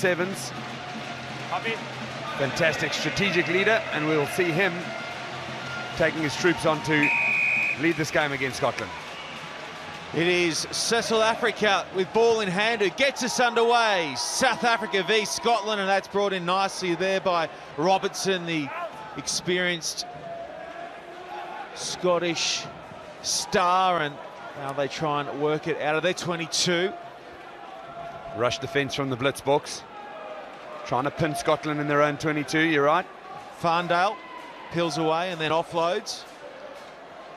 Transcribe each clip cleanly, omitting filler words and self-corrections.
sevens. Fantastic strategic leader, and we'll see him taking his troops on to lead this game against Scotland. It is South Africa with ball in hand who gets us underway. South Africa v Scotland, and that's brought in nicely there by Robertson, the experienced Scottish star, and now they try and work it out of their 22. Rush defence from the blitz box, trying to pin Scotland in their own 22, you're right. Farndale peels away and then offloads.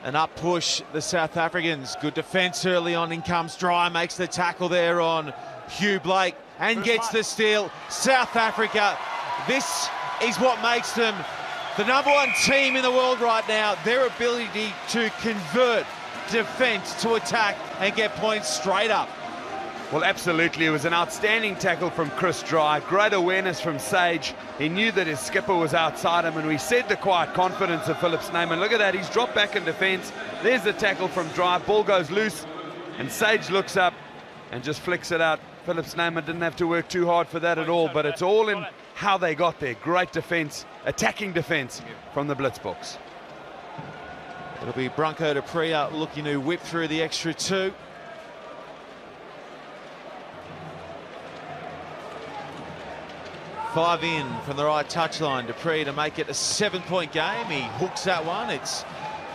An up push, the South Africans. Good defence early on. In comes Dry, makes the tackle there on Hugh Blake and gets the steal. South Africa, this is what makes them the #1 team in the world right now. Their ability to convert defence to attack and get points straight up. Well, absolutely. It was an outstanding tackle from Chris Dry. Great awareness from Sage. He knew that his skipper was outside him, and we said the quiet confidence of Philip Snyman. Look at that. He's dropped back in defence. There's the tackle from Dry. Ball goes loose, and Sage looks up and just flicks it out. Philip Snyman didn't have to work too hard for that at all, but it's all in how they got there. Great defence, attacking defence from the blitz box. It'll be Branko de Pria looking to whip through the extra 2. Five in from the right touchline. Dupree to make it a 7-point game. He hooks that one. It's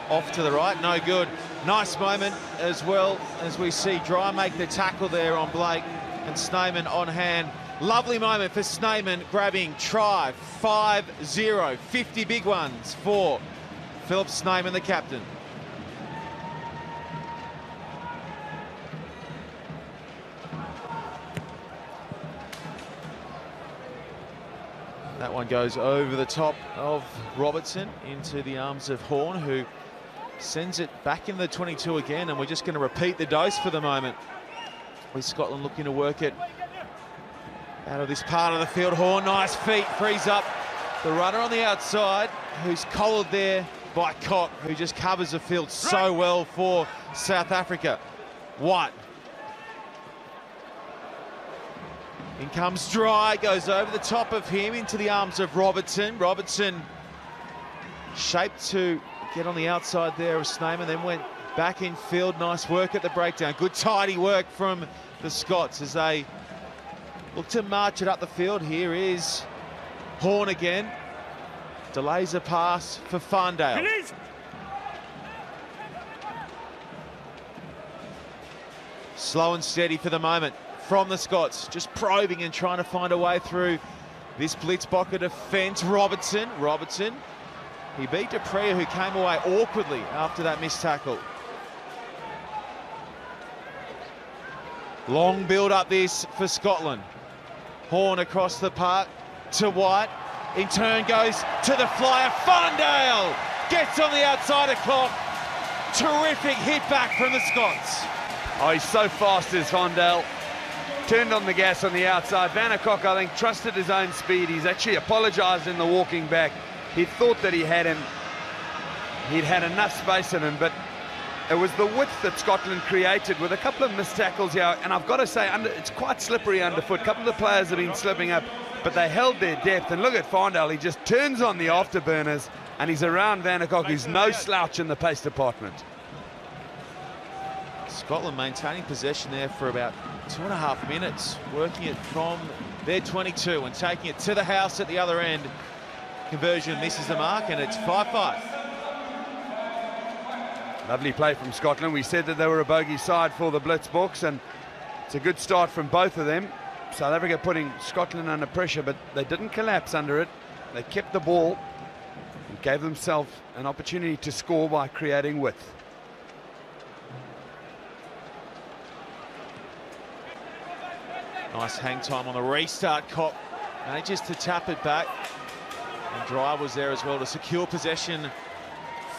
off to the right. No good. Nice moment as well as we see Dry make the tackle there on Blake and Snyman on hand. Lovely moment for Snyman grabbing try. 5-0. 50 big ones for Philip Snyman, the captain. That one goes over the top of Robertson into the arms of Horn, who sends it back in the 22 again, and we're just going to repeat the dose for the moment. With Scotland looking to work it out of this part of the field. Horn, nice feet, frees up the runner on the outside, who's collared there by Cock, who just covers the field so well for South Africa. White. In comes Dry, goes over the top of him into the arms of Robertson. Robertson shaped to get on the outside there of Snyman, then went back in field. Nice work at the breakdown. Good tidy work from the Scots as they look to march it up the field. Here is Horn again. Delays a pass for Farndale. Slow and steady for the moment from the Scots, just probing and trying to find a way through this Blitzbocker defence. Robertson, he beat de Pria, who came away awkwardly after that missed tackle. Long build up this for Scotland. Horn across the park to White. In turn goes to the flyer. Farndale gets on the outside of Clock. Terrific hit back from the Scots. Oh, he's so fast, is Farndale. Turned on the gas on the outside. Van der Kok, I think, trusted his own speed. He's actually apologised in the walking back. He thought that he had him. He'd had enough space in him, but it was the width that Scotland created with a couple of missed tackles here. And I've got to say, it's quite slippery underfoot. A couple of the players have been slipping up, but they held their depth. And look at Farndale. He just turns on the afterburners, and he's around Van der Kok, who's no slouch in the pace department. Scotland maintaining possession there for about 2.5 minutes, working it from their 22 and taking it to the house at the other end. Conversion misses the mark, and it's 5-5. Lovely play from Scotland. We said that they were a bogey side for the blitz box, and it's a good start from both of them. South Africa putting Scotland under pressure, but they didn't collapse under it. They kept the ball and gave themselves an opportunity to score by creating width. Nice hang time on the restart. Cock manages to tap it back, and Dry was there as well to secure possession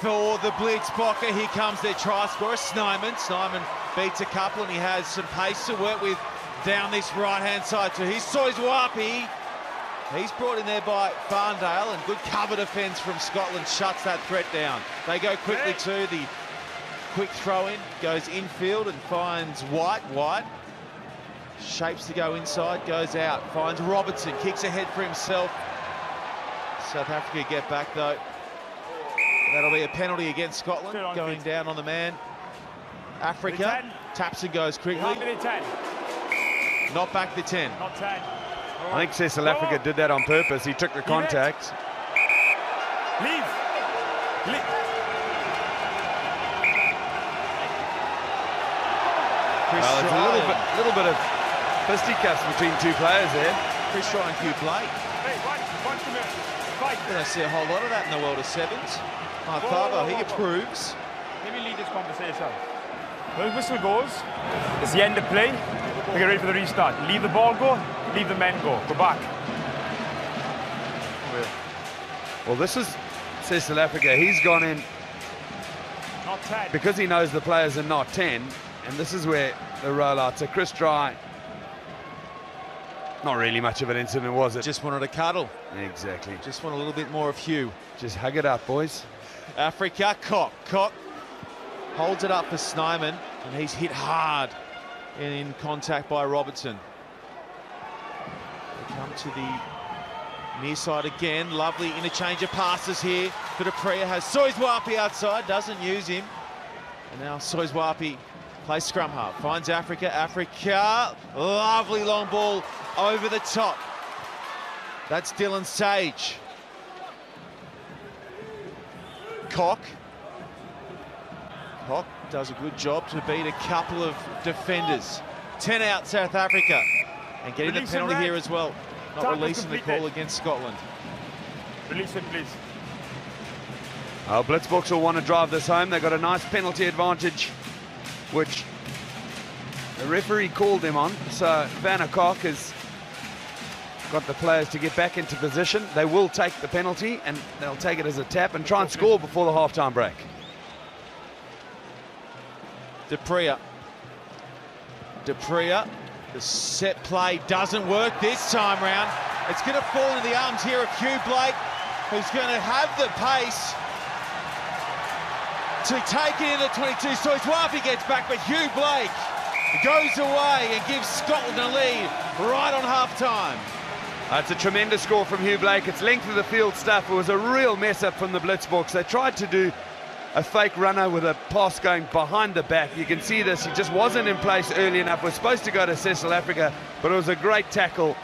for the Blitzbocker. Here comes their try scorer, Snyman. Snyman beats a couple, and he has some pace to work with down this right-hand side to his Soizwapi. He's brought in there by Farndale, and good cover defence from Scotland shuts that threat down. They go quickly to the quick throw-in, goes infield and finds White. White Shapes to go inside, goes out, finds Robertson, kicks ahead for himself. South Africa get back though. That'll be a penalty against Scotland, going down on the man. Africa taps and goes quickly. Not back to 10. Not 10. I think South Africa did that on purpose. He took the contact. Leave. Well, it's a little bit of fisticuffs between two players there. Chris Ryan and Hugh Blake. Hey, one minute. Fight. We don't see a whole lot of that in the world of sevens. Thabo, he approves. Let me lead this conversation. When the whistle goes, it's the end of play. We get ready for the restart. Leave the ball go, leave the men go. Go back. Well, this is South Africa. He's gone in Not 10. because he knows the players are not 10, and this is where the rollout. So Chris Dry, not really much of an incident, was it? Just wanted a cuddle. Exactly. Just want a little bit more of Hugh. Just hug it up, boys. Africa, Cock holds it up for Snyman, and he's hit hard in contact by Robertson. They come to the near side again. Lovely interchange of passes here for Dupree. Has Soizwapi outside, doesn't use him. And now Soizwapi plays scrum half, finds Africa. Africa, lovely long ball over the top. That's Dylan Sage. Cock does a good job to beat a couple of defenders. 10 out South Africa, and getting the penalty here as well. Not releasing the call against Scotland. Release it, please. Oh, Blitzboks will want to drive this home. They've got a nice penalty advantage, which the referee called them on. So Van Cock has got the players to get back into position. They will take the penalty, and they'll take it as a tap and try and score before the half-time break. Dupree, the set play doesn't work this time round. It's going to fall into the arms here of Hugh Blake, who's going to have the pace to take it into 22. So Soizwapi gets back, but Hugh Blake goes away and gives Scotland a lead right on half-time. That's a tremendous score from Hugh Blake. It's length of the field stuff. It was a real mess-up from the Blitzboks. They tried to do a fake runner with a pass going behind the back. You can see this. He just wasn't in place early enough. We're supposed to go to South Africa, but it was a great tackle.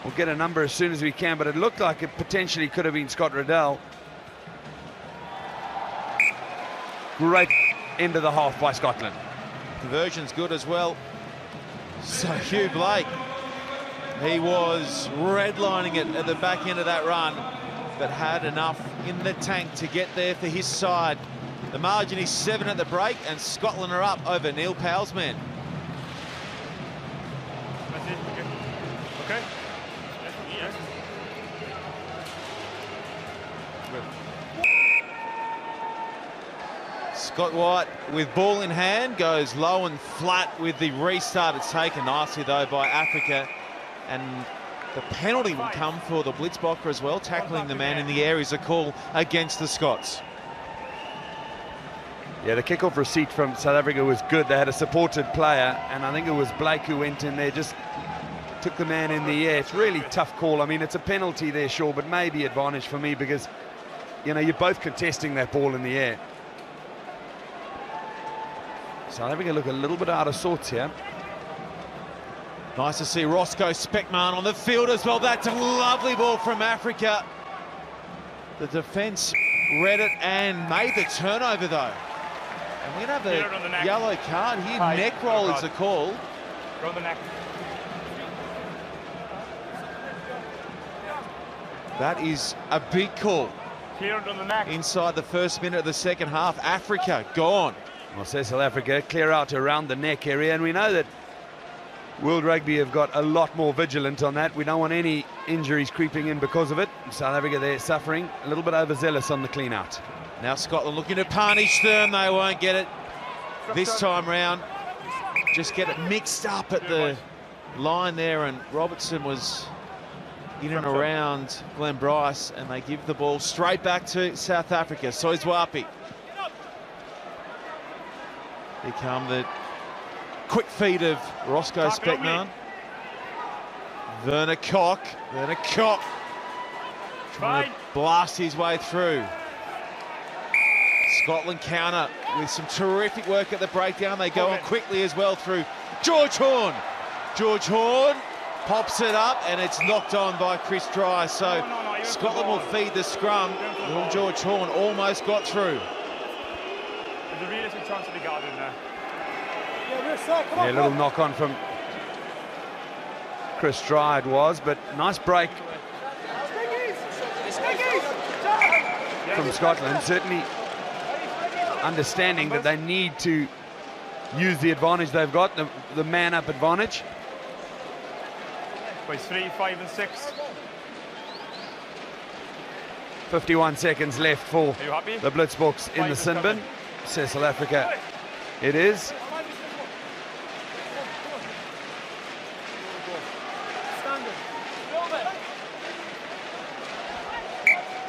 We'll get a number as soon as we can, but it looked like it potentially could have been Scott Riddell. Great end of the half by Scotland. Conversion's good as well. So Hugh Blake, he was redlining it at the back end of that run, but had enough in the tank to get there for his side. The margin is 7 at the break, and Scotland are up over Neil Powell's men. That's it. Okay. Yes. Scott White with ball in hand goes low and flat with the restart. It's taken nicely though by Africa, and the penalty will come for the Blitzboker as well. Tackling the man in the air is a call against the Scots. Yeah, the kickoff receipt from South Africa was good. They had a supported player, and I think it was Blake who went in there, just took the man in the air. It's really tough call. I mean, it's a penalty there, sure, but maybe advantage for me because, you know, you're both contesting that ball in the air. South Africa look a little bit out of sorts here. Nice to see Roscoe Speckman on the field as well. That's a lovely ball from Africa. The defence read it and made the turnover though. And we're going to have a yellow card here. Neck roll is the call. Roll the neck. That is a big call. Cleared on the neck. Inside the first minute of the second half, Africa gone. Well, says South Africa, clear out around the neck area, and we know that World Rugby have got a lot more vigilant on that. We don't want any injuries creeping in because of it. South Africa, they're suffering, a little bit overzealous on the clean out. Now Scotland looking to punish them. They won't get it this time round. Just get it mixed up at the line there, and Robertson was in and around Glenn Bryce, and they give the ball straight back to South Africa. Soizwapi. Here come the quick feet of Roscoe Speckman. Werner Koch trying to blast his way through. Scotland counter with some terrific work at the breakdown. They go on quickly as well through George Horn. George Horn pops it up and it's knocked on by Chris Dry. So Scotland will feed the scrum. Little George Horn almost got through. There's a realistic chance to be guarded in there. Yeah, a little knock on from Chris Dry it was, but nice break from Scotland. Certainly understanding that they need to use the advantage they've got, the man-up advantage. Boys 3, 5 and 6. 51 seconds left for the Blitzboks in the sin bin. Says South Africa it is.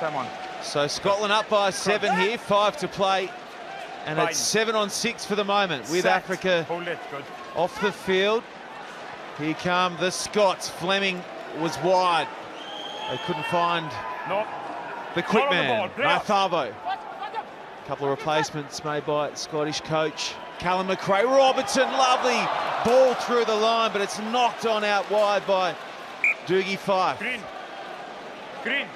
Come on. So Scotland up by 7 here, 5 to play. And it's 7 on 6 for the moment with Africa off the field. Here come the Scots. Fleming was wide. They couldn't find the quick man, Nathavo. A couple of replacements made by Scottish coach Callum McRae. Robertson, lovely ball through the line, but it's knocked on out wide by Doogie Fife. Green.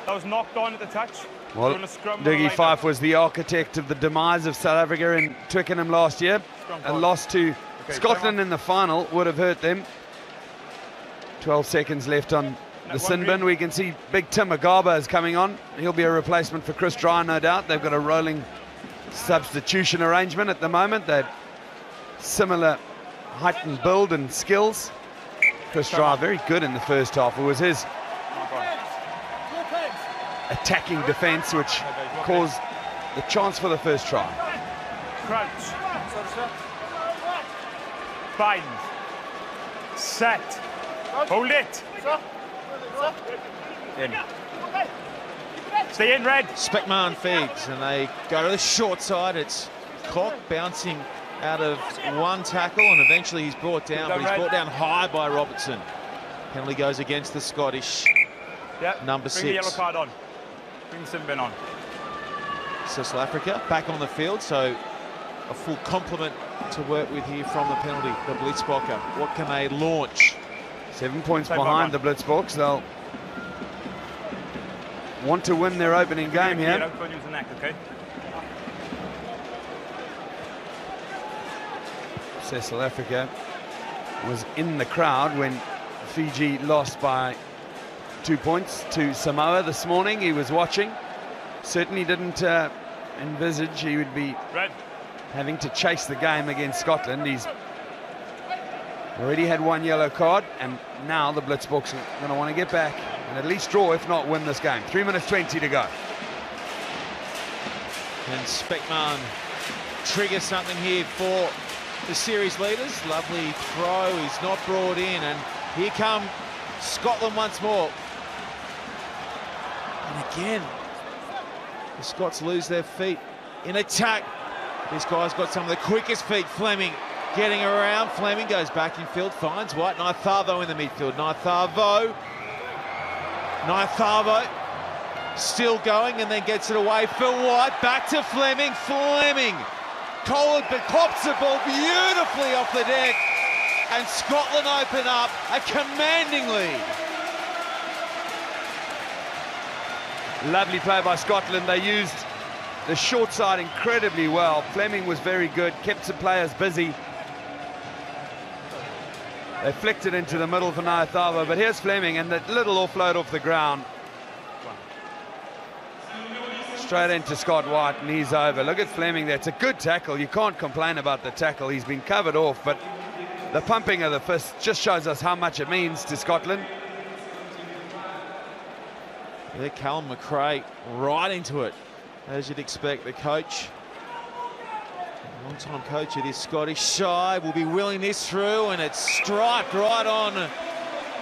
That was knocked on at the touch. Well, Doogie Fife was the architect of the demise of South Africa in Twickenham last year. A loss to Scotland in the final would have hurt them. 12 seconds left on the sin bin. We can see big Tim Agaba is coming on. He'll be a replacement for Chris Dry, no doubt. They've got a rolling substitution arrangement at the moment. They're similar height and build and skills. Chris Dry very good in the first half. It was his attacking defence which caused the chance for the first try. Crouch. Bind. Set. Hold it. In. Stay in, Red. Speckman feeds and they go to the short side. It's Koch bouncing out of one tackle and eventually he's brought down, but he's brought down high by Robertson. Penalty goes against the Scottish. Number 6. Bring the yellow card on. Bring the sin bin on. So South Africa back on the field, so a full complement to work with here from the penalty, the Blitzboker. What can they launch? 7 points behind the Blitzboks. They'll want to win their opening game here. So South Africa was in the crowd when Fiji lost by 2 points to Samoa this morning. He was watching. Certainly didn't envisage he would be having to chase the game against Scotland. He's already had 1 yellow card, and now the Blitzboks are going to want to get back and at least draw, if not win this game. 3 minutes 20 to go. And Speckman triggers something here for the series leaders. Lovely throw. He's not brought in, and here come Scotland once more. And again, the Scots lose their feet in attack. This guy's got some of the quickest feet. Fleming getting around. Fleming goes back in field, finds White. Nathavo in the midfield. Nathavo still going and then gets it away for White. Back to Fleming. Fleming collared but pops the ball beautifully off the deck. And Scotland open up a commanding lead. Lovely play by Scotland. They used the short side incredibly well. Fleming was very good, kept the players busy. They flicked it into the middle for Nathavo, but here's Fleming and that little offload off the ground. Straight into Scott White and he's over. Look at Fleming there. It's a good tackle. You can't complain about the tackle. He's been covered off, but the pumping of the fist just shows us how much it means to Scotland. There, Callum McRae right into it, as you'd expect. The coach, long-time coach of this Scottish side, will be willing this through, and it's striped right on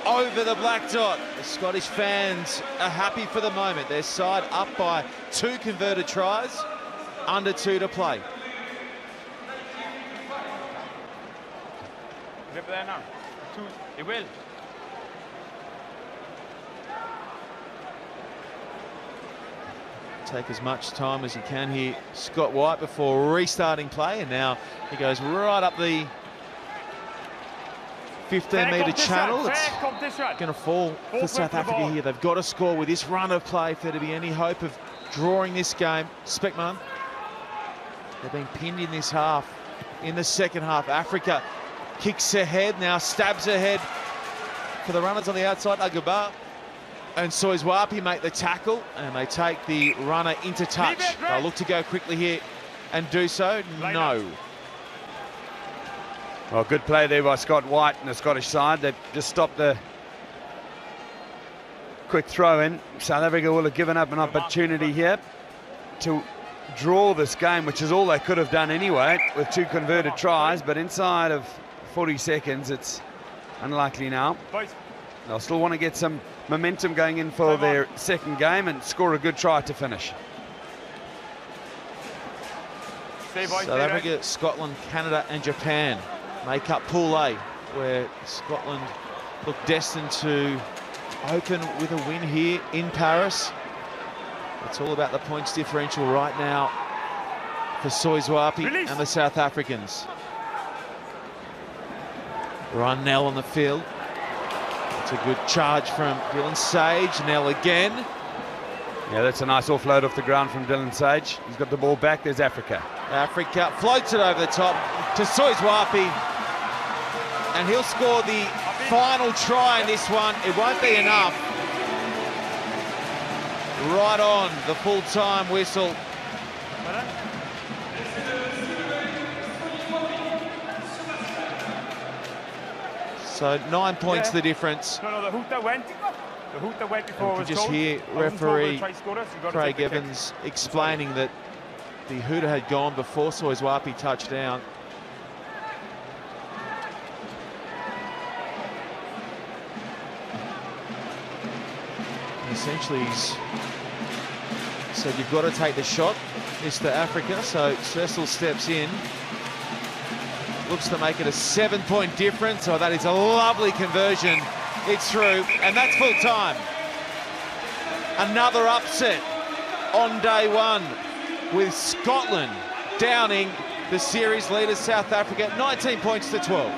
over the black dot. The Scottish fans are happy for the moment. Their side up by 2 converted tries, under 2 to play. Grip there now. It will. Take as much time as he can here, Scott White, before restarting play, and now he goes right up the 15-metre channel. It's going to fall for South Africa here. They've got to score with this run of play if there to be any hope of drawing this game. Speckman, they've been pinned in this half. In the second half, Africa kicks ahead, now stabs ahead for the runners on the outside. Agaba and Soizwapi make the tackle, and they take the runner into touch. They'll look to go quickly here and do so. No. Well, good play there by Scott White and the Scottish side. They've just stopped the quick throw in. South Africa will have given up an opportunity here to draw this game, which is all they could have done anyway, with 2 converted tries, but inside of 40 seconds, it's unlikely now. They'll still want to get some momentum going in for their second game and score a good try to finish. South Africa, Scotland, Canada and Japan make up Pool A, where Scotland look destined to open with a win here in Paris. It's all about the points differential right now for Soizwapi and the South Africans. Ryan Nell on the field. It's a good charge from Dylan Sage. Nell again. Yeah, that's a nice offload off the ground from Dylan Sage. He's got the ball back. There's Africa. Africa floats it over the top to Soizwapi, and he'll score the final try in this one. It won't be enough. Right on the full-time whistle. So 9 points the difference. No, the hook that went before was just hear referee Craig Evans explaining that the hooter had gone before Soizwapi touched down. Essentially, he's said you've got to take the shot, Mr. Africa. So Cecil steps in. Looks to make it a 7-point difference. Oh, that is a lovely conversion. It's through, and that's full time. Another upset on day one, with Scotland downing the series leaders South Africa 19 points to 12.